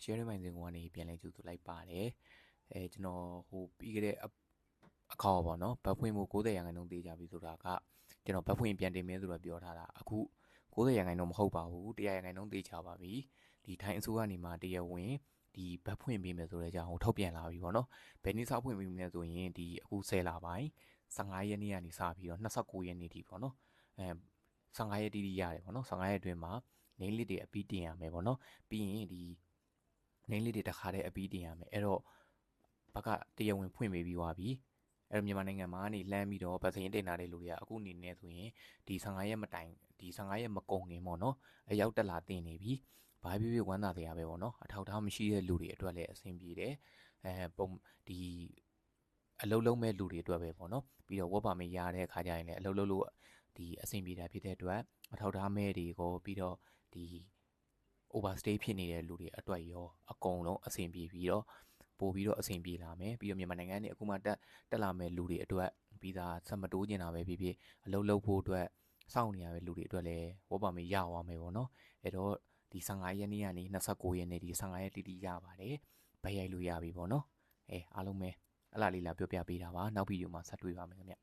sharing မိုင်စဉ်ကနေပြန်လဲကြိုဆိုလိုက်ပါတယ်ကျွန်တော်ဟိုပြီးခဲ့တဲ့အခေါက်ပေါ့နော်ဘတ်ဖွင့်မှု90ရာခိုင်နှုန်းသေးကြပြီဆိုတာကကျွန်တော်ဘတ်ဖွင့်ပြန်တင်မယ်ဆိုတော့ပြောထားတာအခု90ရာခိုင်နှုန်းမဟုတ်ပါဘူး100ရာခိုင်နှုန်းသေးချပါပြီဒီထိုင်းအစိုးရနေမှာတရားဝင်ဒီဘတ်ဖွင့်ပေးမယ်ဆိုတဲ့အကြောင်းကိုထုတ်ပြန်လာပြီပေါ့နော်ဘယ်နည်းစောက်ဖွင့်ပေးမလဲဆိုရင်ဒီအခု10လပိုင်း15ရက်နေ့ကနေစပြီးတော့29ရက်နေ့ထိပေါ့နော်15ရက်တိတိရတယ်ပေါ့နော်15ရက်အတွင်းမှာနေလစ်တွေအပြီးတင်ရမယ်ပေါ့နော်ပြီးရင်ဒီနေလစ်တွေတစ်ခါတည်းအပြီးတင်ရမယ်အဲ့တော့ဘက်ကတရားဝင်ဖွင့်ပေးပြီးသွားပြီအဲ့တော့မြန်မာနိုင်ငံမှာနေလမ်းပြီးတော့ဗတ်စင်းတင်ထားတဲ့လူတွေကအခုအနေနဲ့ဆိုရင်ဒီ15ရက်မတိုင်ဒီ15ရက်မကုန်ခင်ပေါ့နော်အရောက်တက်လာတင်နေပြီဘာဖြစ်ဖြစ်ဝမ်းသာတရားပဲပေါ့နော်အထောက်ထားမရှိတဲ့လူတွေအတွက်လည်းအဆင်ပြေတယ်ပုံဒီအလုံးလုံးမဲ့လူတွေအတွက်ပဲပေါ့နော်ပြီးတော့ဝက်ပါမရတဲ့အခါကျရင်လည်းအလုံးလုံးလို့ဒီအဆင်ပြေတာဖြစ်တဲ့အတွက်အထောက်ထားမဲ့တွေကိုပြီးတော့ဒီ overstay ဖြစ်နေတဲ့လူတွေအတွက်ရောအကုန်လုံးအဆင်ပြေပြီးတော့ပို့ပြီးတော့အဆင်ပြေလာမယ်ပြီးတော့မြန်မာနိုင်ငံနဲ့အခုမှတက်လာမဲ့လူတွေအတွက်ပြီးသားဆက်မတိုးကျင်တာပဲဖြစ်ဖြစ်အလုံးလုံးဖို့အတွက်စောင့်နေရတဲ့လူတွေအတွက်လည်းဝက်ပါမရအောင်မယ်ပေါ့နော်အဲ့တော့ဒီ15ရက်နေ့ကနေ29ရက်နေ့ဒီ15ရက်တိတိရပါတယ်ဗိုက်ရိုက်လို့ရပြီပေါ့နော်အားလုံးပဲအဲ့လားလေးလာပြောပြပေးတာပါနောက်ဗီဒီယိုမှာဆက်တွေ့ပါမယ်ခင်ဗျ